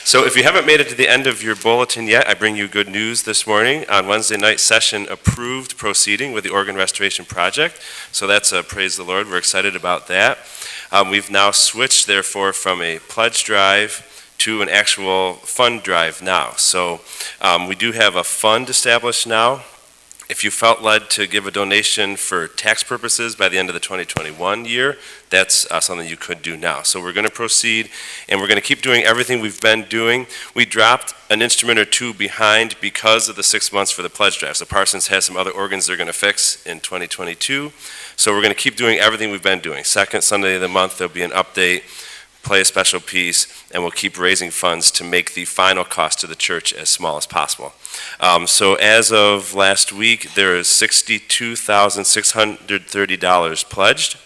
So if you haven't made it to the end of your bulletin yet, I bring you good news this morning. On Wednesday night session, approved proceeding with the organ restoration project. So that's praise the Lord. We're excited about that. We've now switched, therefore, from a pledge drive to an actual fund drive now. So we do have a fund established now. If you felt led to give a donation for tax purposes by the end of the 2021 year, that's something you could do now. So we're going to proceed, and we're going to keep doing everything we've been doing. We dropped an instrument or two behind because of the 6 months for the pledge drive. So Parsons has some other organs they're going to fix in 2022. So we're going to keep doing everything we've been doing. Second Sunday of the month, there'll be an update, play a special piece, and we'll keep raising funds to make the final cost to the church as small as possible. So as of last week, there is $62,630 pledged,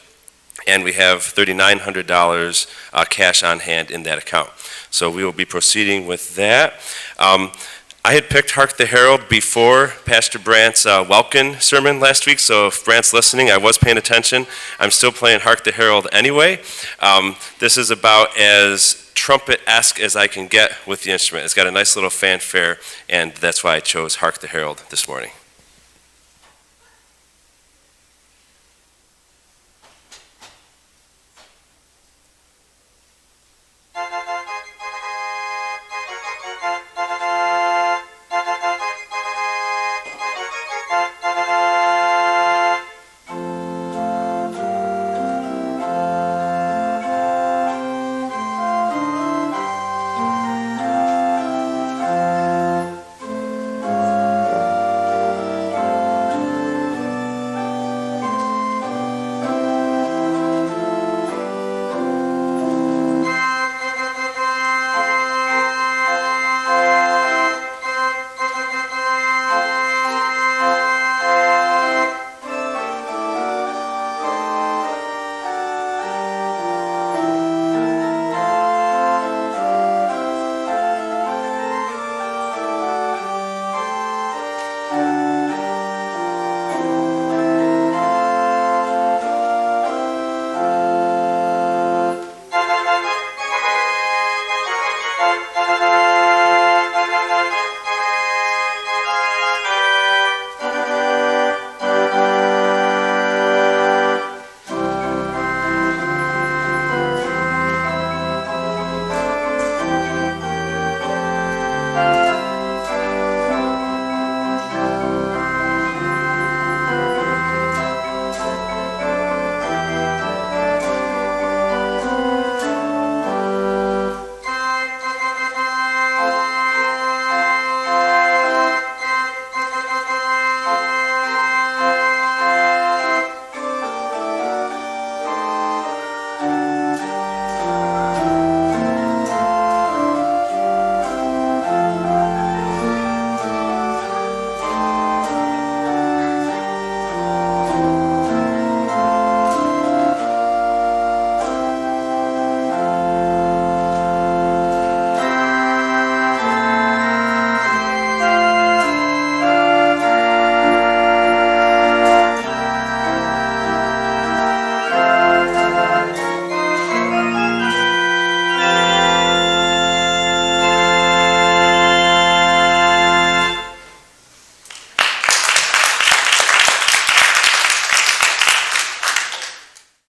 and we have $3,900 cash on hand in that account. So we will be proceeding with that. I had picked Hark the Herald before Pastor Brandt's welcome sermon last week, so if Brandt's listening, I was paying attention. I'm still playing Hark the Herald anyway. This is about as trumpet-esque as I can get with the instrument. It's got a nice little fanfare, and that's why I chose Hark the Herald this morning.